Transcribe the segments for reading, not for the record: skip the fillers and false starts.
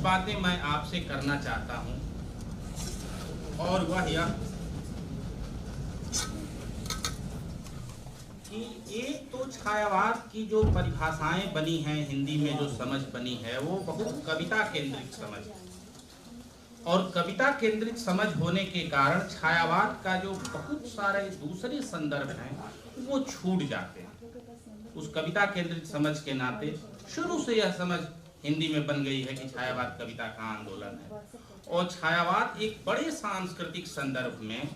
बातें मैं आपसे करना चाहता हूं, और वह यह कि एक तो छायावाद की जो परिभाषाएं बनी हैं हिंदी में, जो समझ बनी है वो बहुत कविता केंद्रित समझ है, और कविता केंद्रित समझ होने के कारण छायावाद का जो बहुत सारे दूसरे संदर्भ हैं वो छूट जाते हैं। उस कविता केंद्रित समझ के नाते शुरू से यह समझ हिंदी में बन गई है कि छायावाद कविता का आंदोलन है, और छायावाद एक बड़े सांस्कृतिक संदर्भ में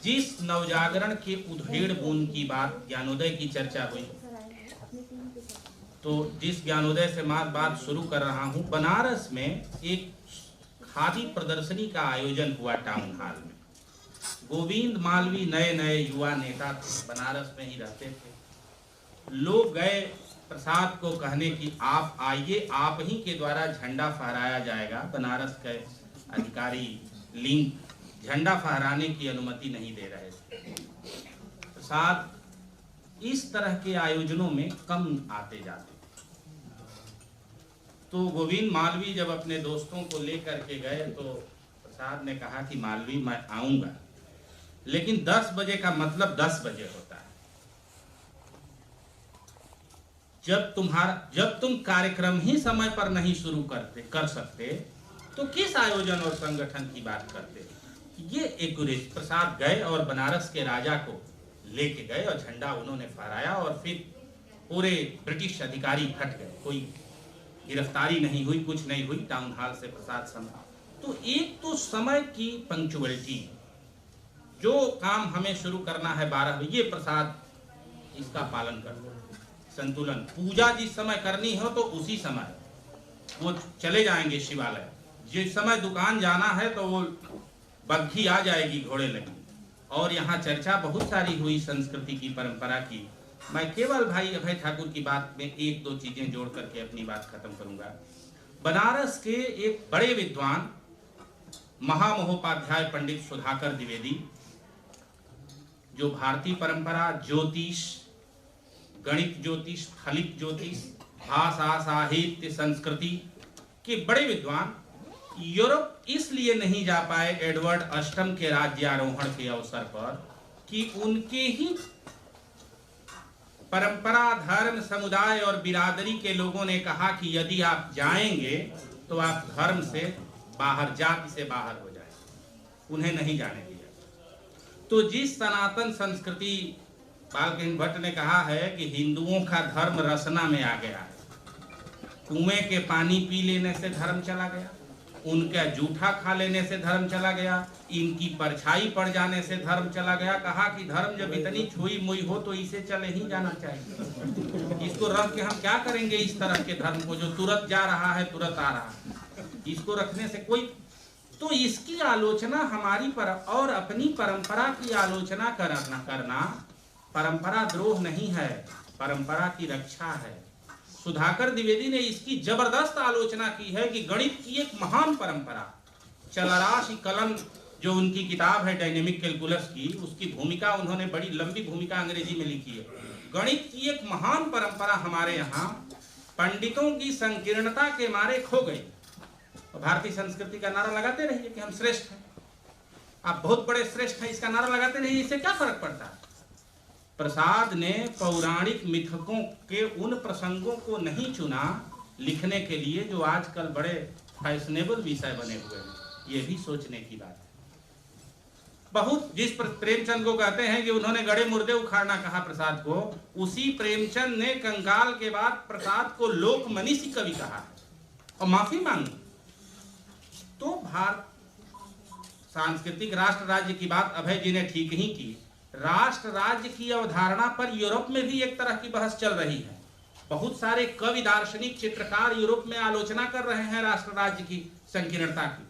जिस नवजागरण के उधेड़ बूंद की बात, ज्ञानोदय की चर्चा हुई, तो जिस ज्ञानोदय से मैं बात शुरू कर रहा हूं, बनारस में एक खादी प्रदर्शनी का आयोजन हुआ टाउन हॉल में। गोविंद मालवीय नए नए युवा नेता थे, बनारस में ही रहते थे। लोग गए प्रसाद को कहने की आप आइए, आप ही के द्वारा झंडा फहराया जाएगा। बनारस के अधिकारी लिंक झंडा फहराने की अनुमति नहीं दे रहे थे। प्रसाद इस तरह के आयोजनों में कम आते जाते, तो गोविंद मालवीय जब अपने दोस्तों को लेकर के गए तो प्रसाद ने कहा कि मालवीय मैं आऊंगा, लेकिन 10 बजे का मतलब 10 बजे होता है। जब तुम कार्यक्रम ही समय पर नहीं शुरू कर सकते तो किस आयोजन और संगठन की बात करते? ये एक प्रसाद गए और बनारस के राजा को लेके गए और झंडा उन्होंने फहराया, और फिर पूरे ब्रिटिश अधिकारी हट गए। कोई गिरफ्तारी नहीं हुई, कुछ नहीं हुई, टाउन हॉल से प्रसाद संभा। तो एक तो समय की पंक्चुअलिटी, जो काम हमें शुरू करना है 12 बजे, ये प्रसाद इसका पालन करते हैं। संतुलन, पूजा जिस समय करनी हो तो उसी समय वो चले जाएंगे शिवालय, जिस समय दुकान जाना है तो वो बग्घी आ जाएगी, घोड़े लगी। और यहाँ चर्चा बहुत सारी हुई संस्कृति की, परंपरा की। मैं केवल भाई अभय ठाकुर की बात में 1-2 चीजें जोड़ करके अपनी बात खत्म करूंगा। बनारस के एक बड़े विद्वान महामहोपाध्याय पंडित सुधाकर द्विवेदी, जो भारतीय परंपरा, ज्योतिष, गणित ज्योतिष, फलित ज्योतिष, भाषा, साहित्य, संस्कृति के बड़े विद्वान, यूरोप इसलिए नहीं जा पाए एडवर्ड अष्टम के राज्यारोहण के अवसर पर कि उनके ही परंपरा, धर्म, समुदाय और बिरादरी के लोगों ने कहा कि यदि आप जाएंगे तो आप धर्म से बाहर, जाति से बाहर हो जाएंगे, उन्हें नहीं जाने दिया। तो जिस सनातन संस्कृति, बालकृष्ण भट्ट ने कहा है कि हिंदुओं का धर्म रसना में आ गया है, कुएं के पानी पी लेने से धर्म चला गया, उनका जूठा खा लेने से धर्म चला गया, इनकी परछाई पड़ जाने से धर्म चला गया। कहा कि धर्म जब इतनी छुई मुई हो तो इसे चले ही जाना चाहिए। इसको रख के हम क्या करेंगे? इस तरह के धर्म को जो तुरंत जा रहा है, तुरंत आ रहा है, इसको रखने से कोई, तो इसकी आलोचना हमारी और अपनी परंपरा की आलोचना करना परंपरा द्रोह नहीं है, परंपरा की रक्षा है। सुधाकर द्विवेदी ने इसकी जबरदस्त आलोचना की है कि गणित की एक महान परंपरा, चलराशि कलन जो उनकी किताब है डायनेमिक कैलकुलस की, उसकी भूमिका उन्होंने बड़ी लंबी भूमिका अंग्रेजी में लिखी है। गणित की एक महान परंपरा हमारे यहाँ पंडितों की संकीर्णता के मारे खो गई। भारतीय संस्कृति का नारा लगाते रहिए कि हम श्रेष्ठ हैं, आप बहुत बड़े श्रेष्ठ हैं, इसका नारा लगाते रहिए, इससे क्या फर्क पड़ता है? प्रसाद ने पौराणिक मिथकों के उन प्रसंगों को नहीं चुना लिखने के लिए जो आजकल बड़े फैशनेबल विषय बने हुए हैं। ये भी सोचने की बात है। बहुत जिस पर प्रेमचंद को कहते हैं कि उन्होंने गड़े मुर्दे उखाड़ना कहा प्रसाद को, उसी प्रेमचंद ने कंकाल के बाद प्रसाद को लोक मनीषी कवि कहा है और माफी मांगी। तो भारत सांस्कृतिक राष्ट्र राज्य की बात अभय जी ने ठीक ही की। राष्ट्र राज्य की अवधारणा पर यूरोप में भी एक तरह की बहस चल रही है। बहुत सारे कवि, दार्शनिक, चित्रकार यूरोप में आलोचना कर रहे हैं राष्ट्र राज्य की संकीर्णता की।